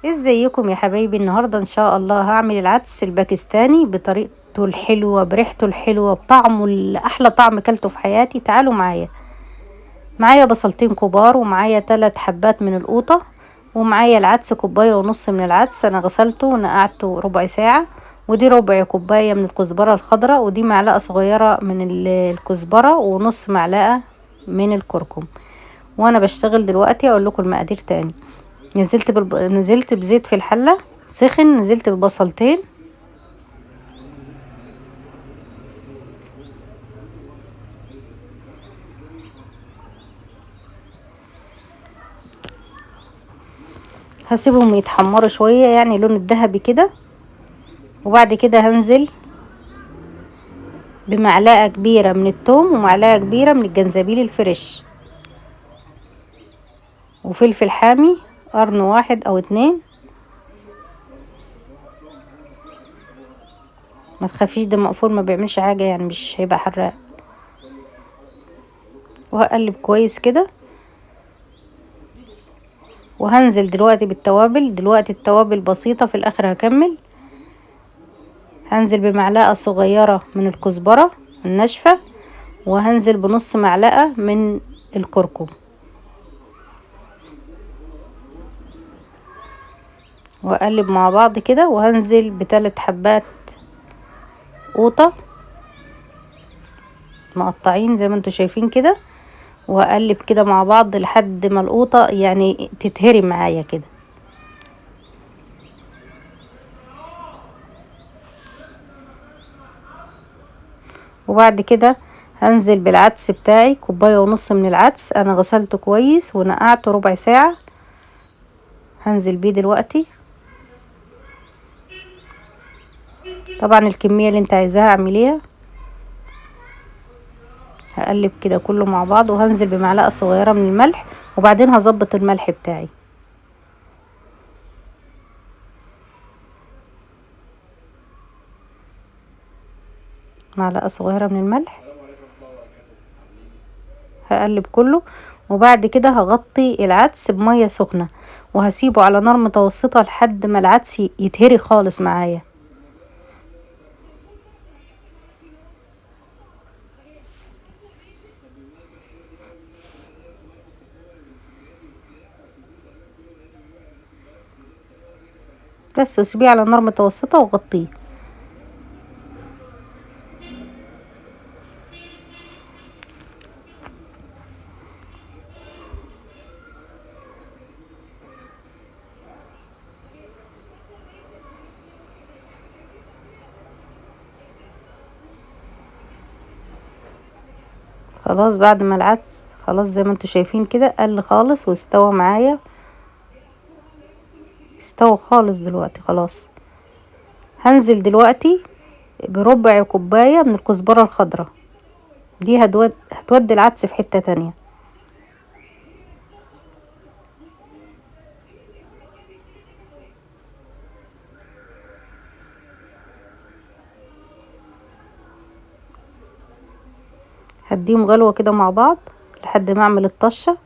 ازيكم يا حبايبي؟ النهارده ان شاء الله هعمل العدس الباكستاني بطريقته الحلوه بريحته الحلوه بطعمه احلى طعم كلته في حياتي. تعالوا معايا. معايا بصلتين كبار، ومعايا 3 حبات من القوطه، ومعايا العدس كوبايه ونص من العدس انا غسلته ونقعته ربع ساعه، ودي ربع كوبايه من الكزبره الخضراء، ودي معلقه صغيره من الكزبره، ونص معلقه من الكركم. وانا بشتغل دلوقتي اقول لكم المقادير تاني. نزلت بزيت في الحلة سخن، نزلت ببصلتين، هسيبهم يتحمروا شوية يعني لون الذهبي كده. وبعد كده هنزل بمعلقة كبيرة من الثوم، ومعلقة كبيرة من الجنزبيل الفريش، وفلفل حامي قرن واحد او 2. ما تخافيش، ده مقفول ما بيعملش حاجة يعني، مش هيبقى حراق. وهقلب كويس كده. وهنزل دلوقتي بالتوابل. دلوقتي التوابل بسيطة، في الاخر هكمل. هنزل بمعلقة صغيرة من الكزبرة الناشفة، وهنزل بنص معلقة من الكركم، واقلب مع بعض كده. وهنزل ب3 حبات قوطة مقطعين زي ما انتوا شايفين كده، واقلب كده مع بعض لحد ما القوطة يعني تتهري معايا كده. وبعد كده هنزل بالعدس بتاعي، كوباية ونص من العدس انا غسلته كويس ونقعته ربع ساعة. هنزل بيه دلوقتي. طبعا الكمية اللي انت عايزاها اعمليها. هقلب كده كله مع بعض، وهنزل بمعلقة صغيرة من الملح، وبعدين هظبط الملح بتاعي. معلقة صغيرة من الملح. هقلب كله. وبعد كده هغطي العدس بمية سخنة، وهسيبه على نار متوسطة لحد ما العدس يتهري خالص معايا. بس وسيبيه على نار متوسطة وغطيه. خلاص بعد ما العدس خلاص زي ما انتوا شايفين كده قل خالص واستوى معايا. استوى خالص دلوقتي خلاص. هنزل دلوقتي بربع كوباية من الكزبرة الخضراء. دي هتودي العدس في حتة تانية. هديهم غلوة كده مع بعض لحد ما اعمل الطشة.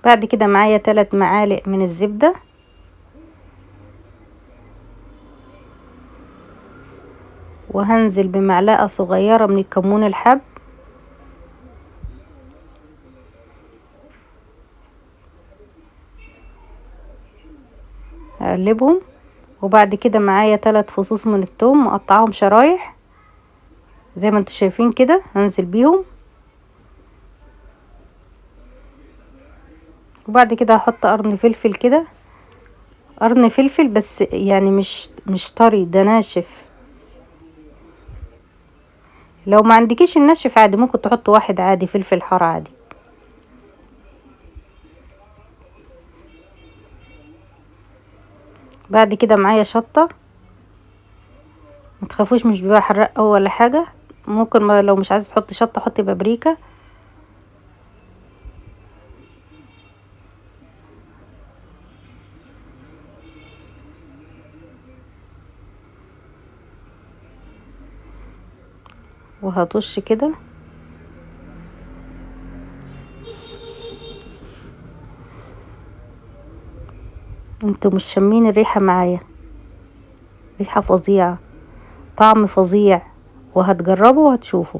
بعد كده معايا 3 معالق من الزبدة، وهنزل بمعلقة صغيرة من الكمون الحب. هقلبهم. وبعد كده معايا 3 فصوص من الثوم مقطعهم شرايح زي ما انتوا شايفين كده، هنزل بيهم. وبعد كده هحط قرن فلفل كده، قرن فلفل بس يعني مش طري، ده ناشف. لو ما عندكيش الناشف عادي ممكن تحط واحد عادي فلفل حار عادي. بعد كده معايا شطة. ما تخافوش مش بيبقى حراق أوي ولا حاجة. ممكن ما لو مش عايزة تحطي شطة حطي بابريكا. وهطش كده. انتوا مش شامين الريحة معايا؟ ريحة فظيعة، طعم فظيع، وهتجربوا وهتشوفوا.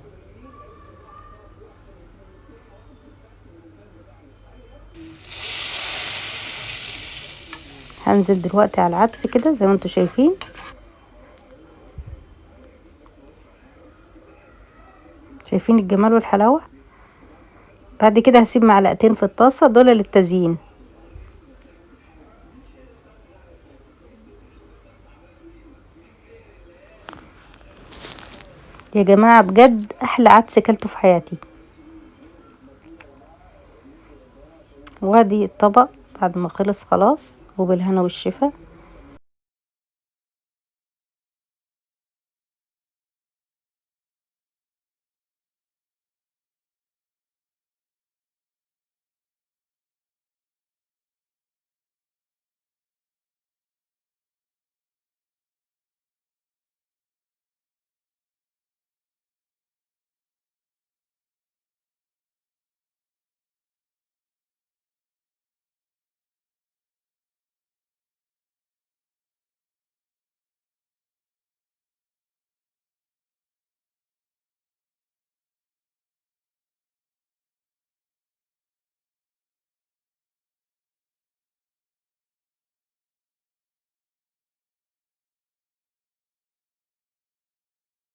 هنزل دلوقتي على العدس كده زي ما انتوا شايفين. شايفين الجمال والحلاوة. بعد كده هسيب معلقتين في الطاسة دول للتزيين. يا جماعة بجد احلى عدس كلته في حياتي. وادي الطبق بعد ما خلص خلاص، وبالهنا والشفا.